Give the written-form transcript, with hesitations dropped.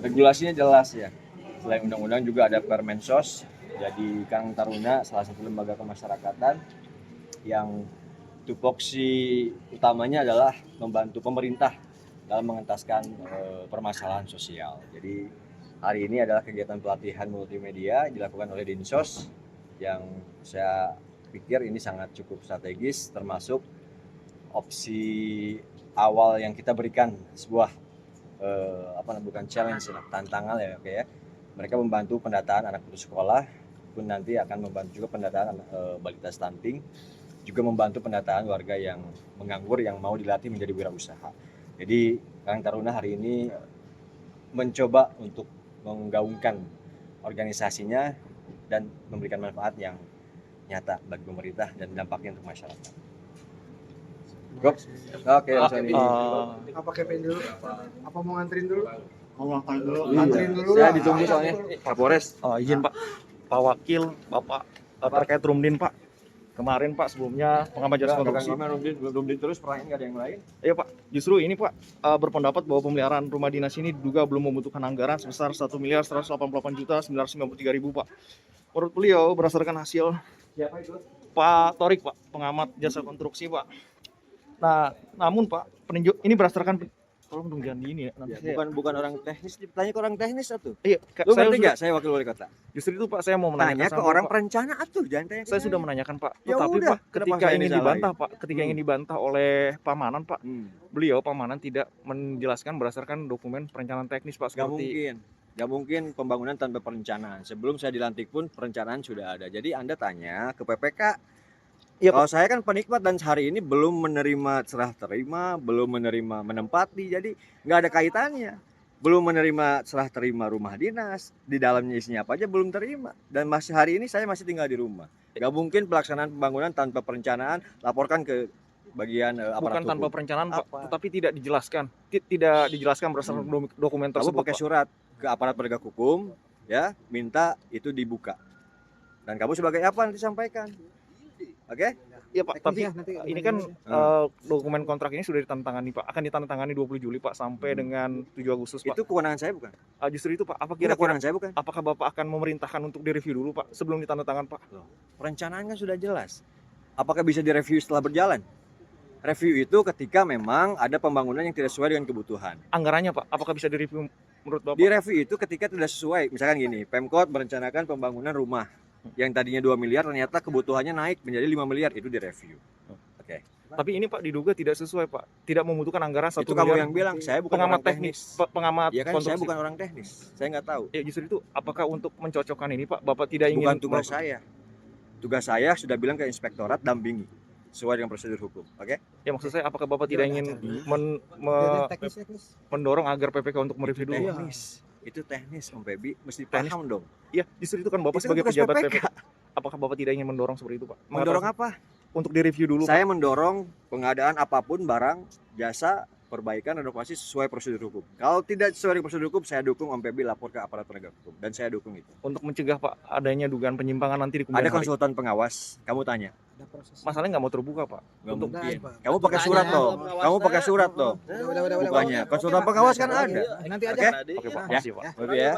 Regulasinya jelas ya. Selain undang-undang juga ada Permensos. Jadi Karang Taruna salah satu lembaga kemasyarakatan yang tupoksi utamanya adalah membantu pemerintah dalam mengentaskan permasalahan sosial. Jadi hari ini adalah kegiatan pelatihan multimedia dilakukan oleh Dinsos yang saya pikir ini sangat cukup strategis, termasuk opsi awal yang kita berikan sebuah bukan challenge, tantangan ya, oke ya. Mereka membantu pendataan anak putus sekolah, pun nanti akan membantu juga pendataan balita stunting, juga membantu pendataan warga yang menganggur yang mau dilatih menjadi wirausaha. Jadi Karang Taruna hari ini mencoba untuk menggaungkan organisasinya dan memberikan manfaat yang nyata bagi pemerintah dan dampaknya untuk masyarakat. Oke, Apa kepin dulu? Apa mau nganterin dulu? Mau ngapain dulu? Nganterin dulu. Saya ditunggu soalnya. Kapolres, izin Pak, Pak Wakil, Bapak terkait Rumdin Pak. Kemarin Pak sebelumnya pengamat jasa konstruksi. Rumdin terus pertanyaan nggak ada yang lain. Iya Pak, justru ini Pak berpendapat bahwa pemeliharaan rumah dinas ini diduga belum membutuhkan anggaran sebesar 1.188.993.000 Pak. Menurut beliau berdasarkan hasil Siapa itu? Pak Torik Pak, pengamat jasa konstruksi Pak. Nah, namun Pak, peninjau ini berdasarkan tolong dong jangan di ini ya. Nanti saya, Bukan orang teknis, ditanya ke orang teknis atuh. iya, Lu saya ngerti sudah, nggak? Saya wakil wali kota. justru itu Pak saya mau Tanya menanyakan ke sama orang Pak. perencana atuh, jangan tanya ke Saya sudah menanyakan Pak, Ya tetapi udah, Pak kenapa ketika saya ingin disalahin? dibantah Pak, ketika ingin dibantah oleh Pamanan Pak, beliau Pamanan tidak menjelaskan berdasarkan dokumen perencanaan teknis Pak Gak seperti mungkin pembangunan tanpa perencanaan. Sebelum saya dilantik pun perencanaan sudah ada. Jadi Anda tanya ke PPK. Iya, Kalau saya kan penikmat dan hari ini belum menerima serah terima, belum menerima menempati, jadi nggak ada kaitannya. Belum menerima serah terima rumah dinas, di dalamnya isinya apa aja belum terima. Dan masih hari ini saya masih tinggal di rumah. Gak mungkin pelaksanaan pembangunan tanpa perencanaan, laporkan ke bagian aparat bukan tanpa hukum. perencanaan Pak, Apa? tetapi tidak dijelaskan. Tidak dijelaskan berdasarkan dokumen Kamu tersebut pakai Pak. surat ke aparat penegak hukum, ya, minta itu dibuka. Dan kamu sebagai apa nanti sampaikan. Oke? Iya Pak, tapi Nanti ini kan dokumen kontrak ini sudah ditandatangani Pak, akan ditandatangani 20 Juli Pak sampai dengan 7 Agustus Pak. Itu kewenangan saya bukan? Justru itu Pak, apa Kira kira-kira kewenangan saya bukan? apakah Bapak akan memerintahkan untuk direview dulu Pak sebelum ditandatangan Pak? Perencanaan kan sudah jelas. Apakah bisa direview setelah berjalan? Review itu ketika memang ada pembangunan yang tidak sesuai dengan kebutuhan. Anggarannya Pak, apakah bisa direview menurut Bapak? Di review itu ketika tidak sesuai. Misalkan gini, Pemkot merencanakan pembangunan rumah yang tadinya 2 miliar ternyata kebutuhannya naik menjadi 5 miliar, itu direview. Oke. Tapi ini Pak diduga tidak sesuai Pak, tidak membutuhkan anggaran 1 Itu kamu miliar. yang bilang, saya bukan pengamat orang teknis. pengamat Ya kan, saya konstruksi. bukan orang teknis. Saya nggak tahu. Ya justru itu, apakah untuk mencocokkan ini Pak, Bapak tidak ingin Bukan tugas saya. Tugas saya sudah bilang ke inspektorat dampingi sesuai dengan prosedur hukum. Oke? Ya maksud saya apakah Bapak tidak ingin teknis. mendorong agar PPK untuk mereview dulu? Teknis. Itu teknis, Om Febi, mesti Teknis. paham dong. Iya, justru itu kan Bapak Itu sebagai tugas pejabat PPK. PPK. Apakah Bapak tidak ingin mendorong seperti itu Pak? Mendorong apa? Untuk direview dulu Saya mendorong pengadaan apapun barang, jasa, perbaikan, renovasi sesuai prosedur hukum. Kalau tidak sesuai dengan prosedur hukum, saya dukung Om Febi lapor ke aparat penegak hukum. Dan saya dukung itu. Pak, untuk mencegah Pak adanya dugaan penyimpangan nanti di kemudian Ada hari. konsultan pengawas, kamu tanya. Masalahnya nggak mau terbuka Pak. Nggak Untuk mungkin. Pak. Kamu pakai surat toh. Kamu pakai surat toh. Udah. Bukannya konsultan pengawas kan ada. Nanti Oke? aja. Oke Pak, Ya. makasih Pak. Febi ya.